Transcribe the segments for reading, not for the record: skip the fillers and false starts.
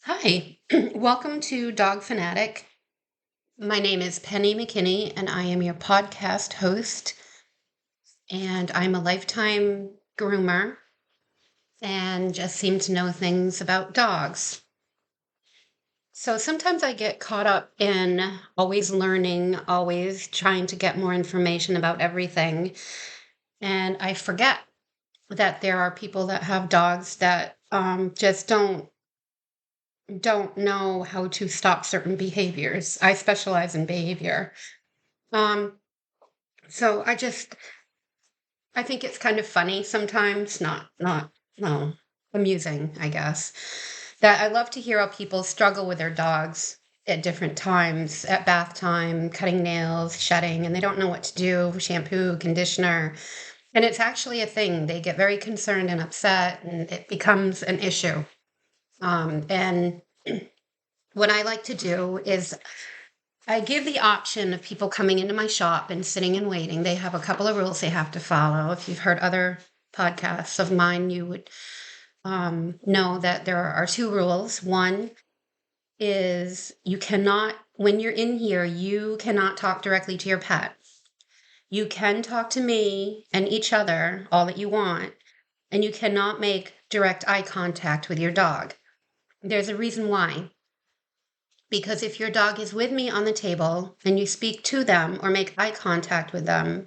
Hi, welcome to Dog Fanatic. My name is Penny McKinney, and I am your podcast host. And I'm a lifetime groomer and just seem to know things about dogs. So sometimes I get caught up in always learning, always trying to get more information about everything. And I forget that there are people that have dogs that just don't know how to stop certain behaviors. I specialize in behavior. Um, so I think it's kind of funny sometimes, not well, amusing, I guess. That I love to hear how people struggle with their dogs at different times, at bath time, cutting nails, shedding, and they don't know what to do, shampoo, conditioner. And it's actually a thing. They get very concerned and upset, and it becomes an issue. And what I like to do is I give the option of people coming into my shop and sitting and waiting. They have a couple of rules they have to follow. If you've heard other podcasts of mine, you would know that there are two rules. One is you cannot, when you're in here, you cannot talk directly to your pet. You can talk to me and each other all that you want, and you cannot make direct eye contact with your dog. There's a reason why. Because if your dog is with me on the table and you speak to them or make eye contact with them,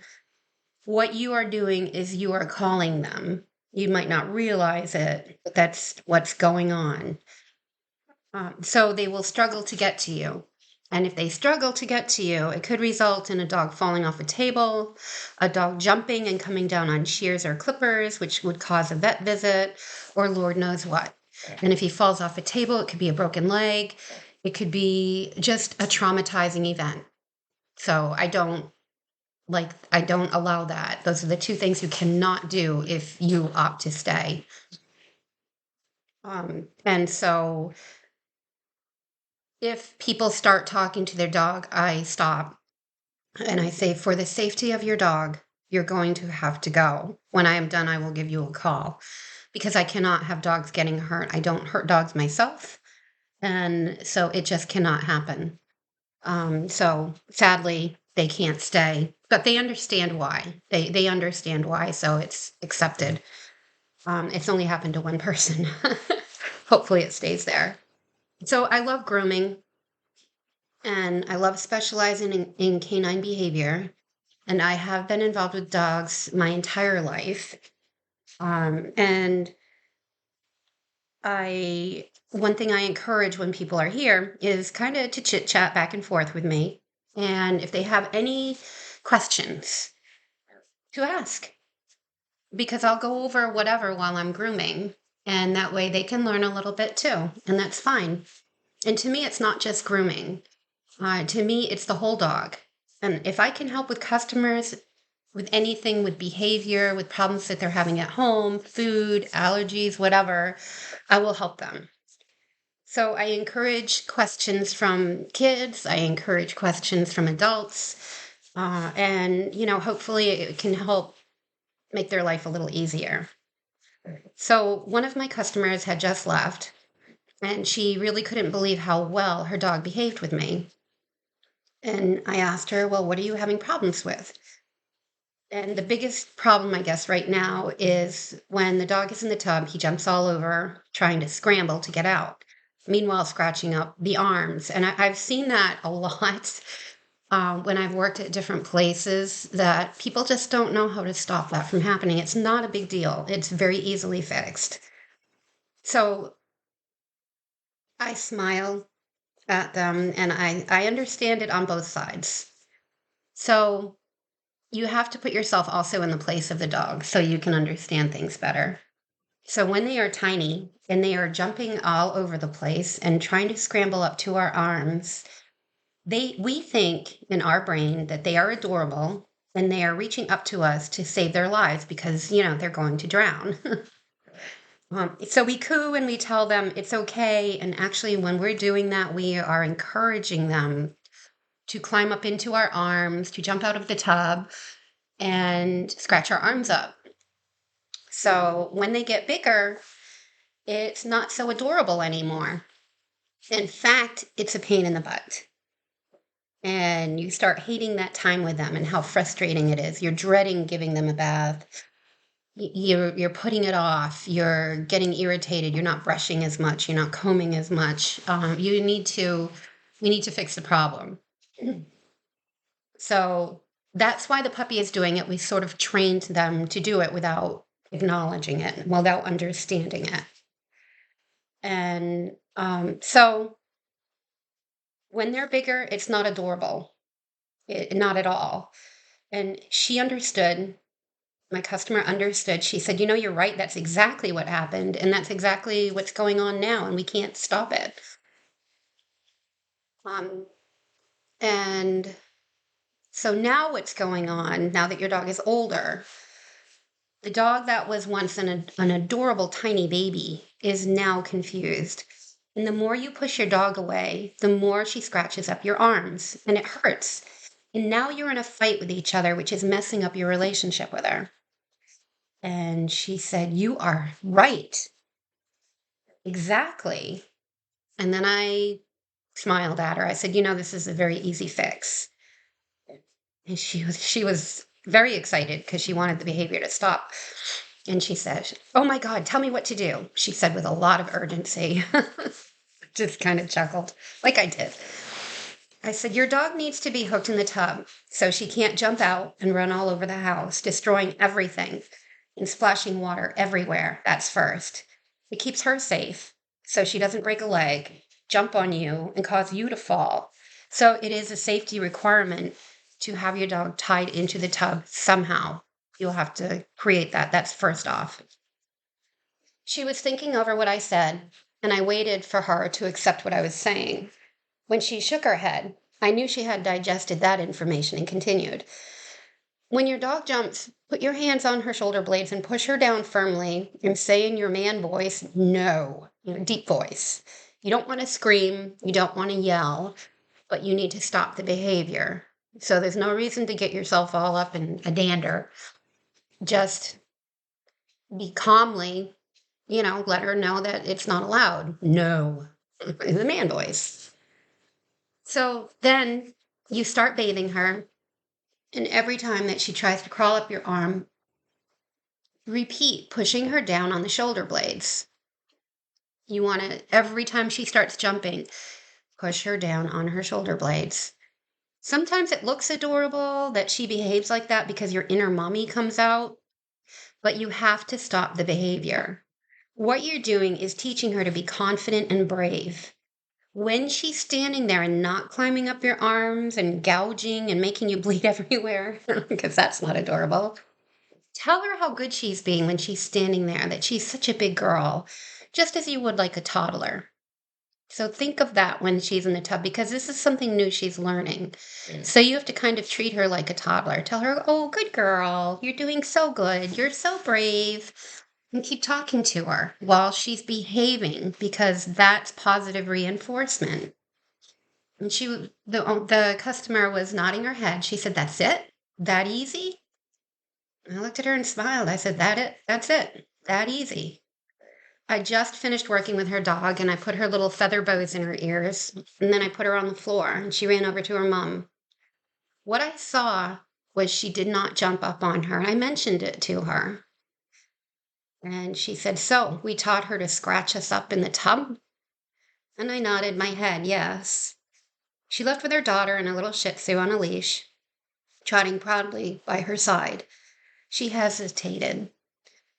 what you are doing is you are calling them. You might not realize it, but that's what's going on. So they will struggle to get to you. And if they struggle to get to you, it could result in a dog falling off a table, a dog jumping and coming down on shears or clippers, which would cause a vet visit, or Lord knows what. And if he falls off a table, it could be a broken leg. It could be just a traumatizing event. So I don't allow that. Those are the two things you cannot do if you opt to stay. And so if people start talking to their dog, I stop and I say, for the safety of your dog, you're going to have to go. When I am done, I will give you a call because I cannot have dogs getting hurt. I don't hurt dogs myself. And so it just cannot happen. So sadly, they can't stay, but they understand why. They understand why, so it's accepted. It's only happened to one person. Hopefully, it stays there. So I love grooming, and I love specializing in canine behavior. And I have been involved with dogs my entire life. And I one thing I encourage when people are here is kind of to chit chat back and forth with me. And if they have any questions, to ask, because I'll go over whatever while I'm grooming. And that way they can learn a little bit too. And that's fine. And to me, it's not just grooming. To me, it's the whole dog. And if I can help with customers with anything with behavior, with problems that they're having at home, food, allergies, whatever, I will help them. So I encourage questions from kids. I encourage questions from adults. And, hopefully it can help make their life a little easier. So one of my customers had just left, and she really couldn't believe how well her dog behaved with me. And I asked her, well, what are you having problems with? And the biggest problem, I guess, right now is when the dog is in the tub, he jumps all over trying to scramble to get out, meanwhile, scratching up the arms. And I've seen that a lot when I've worked at different places that people just don't know how to stop that from happening. It's not a big deal, it's very easily fixed. So I smile at them and I understand it on both sides. So you have to put yourself also in the place of the dog so you can understand things better. So when they are tiny and they are jumping all over the place and trying to scramble up to our arms, we think in our brain that they are adorable and they are reaching up to us to save their lives because, they're going to drown. So we coo and we tell them it's okay. And actually, when we're doing that, we are encouraging them to climb up into our arms, to jump out of the tub and scratch our arms up. So when they get bigger, it's not so adorable anymore. In fact, it's a pain in the butt. And you start hating that time with them and how frustrating it is. You're dreading giving them a bath. You're putting it off. You're getting irritated. You're not brushing as much. You're not combing as much. We need to fix the problem. So that's why the puppy is doing it. We sort of trained them to do it without acknowledging it, without understanding it. And so when they're bigger, it's not adorable, not at all. And she understood. My customer understood. She said, you're right. That's exactly what happened. And that's exactly what's going on now. And we can't stop it. Um, and so now what's going on, now that your dog is older, the dog that was once an adorable tiny baby is now confused. And the more you push your dog away, the more she scratches up your arms and it hurts. And now you're in a fight with each other, which is messing up your relationship with her. And she said, "You are right. Exactly." And then I smiled at her. I said, this is a very easy fix. And she was very excited because she wanted the behavior to stop. And she said, "Oh my God, tell me what to do," she said with a lot of urgency. Just kind of chuckled, like I did. I said, "Your dog needs to be hooked in the tub so she can't jump out and run all over the house, destroying everything and splashing water everywhere. That's first. It keeps her safe so she doesn't break a leg, jump on you, and cause you to fall. So it is a safety requirement to have your dog tied into the tub somehow. You'll have to create that. That's first off." She was thinking over what I said, and I waited for her to accept what I was saying. When she shook her head, I knew she had digested that information and continued. "When your dog jumps, put your hands on her shoulder blades and push her down firmly and say in your man voice, 'No,' deep voice. You don't want to scream, you don't want to yell, but you need to stop the behavior. So there's no reason to get yourself all up in a dander. Just be calmly, let her know that it's not allowed. No,' in the man voice. So then you start bathing her, and every time that she tries to crawl up your arm, repeat pushing her down on the shoulder blades. You want to, every time she starts jumping, push her down on her shoulder blades. Sometimes it looks adorable that she behaves like that because your inner mommy comes out, but you have to stop the behavior. What you're doing is teaching her to be confident and brave. When she's standing there and not climbing up your arms and gouging and making you bleed everywhere, because that's not adorable, tell her how good she's being when she's standing there, that she's such a big girl, just as you would like a toddler. So think of that when she's in the tub because this is something new she's learning. So you have to kind of treat her like a toddler. Tell her, "Oh, good girl. You're doing so good. You're so brave." And keep talking to her while she's behaving because that's positive reinforcement. And the customer was nodding her head. She said, "That's it? That easy?" I looked at her and smiled. I said, That's it. That easy." I just finished working with her dog and I put her little feather bows in her ears and then I put her on the floor and she ran over to her mom. What I saw was she did not jump up on her. And I mentioned it to her. And she said, "So we taught her to scratch us up in the tub?" And I nodded my head, yes. She left with her daughter and a little Shih Tzu on a leash, trotting proudly by her side. She hesitated.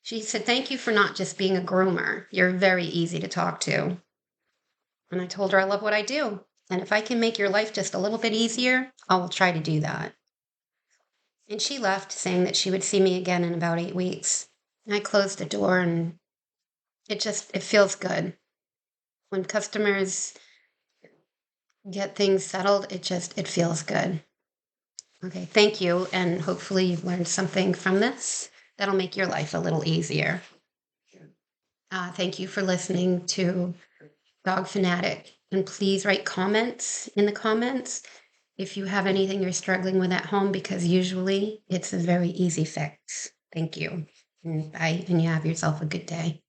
She said, "Thank you for not just being a groomer. You're very easy to talk to." And I told her I love what I do. And if I can make your life just a little bit easier, I will try to do that. And she left saying that she would see me again in about 8 weeks. And I closed the door and it feels good. When customers get things settled, it feels good. Okay, thank you. And hopefully you've learned something from this that'll make your life a little easier. Thank you for listening to Dog Fanatic. And please write comments in the comments if you have anything you're struggling with at home, because usually it's a very easy fix. Thank you. And bye, and you have yourself a good day.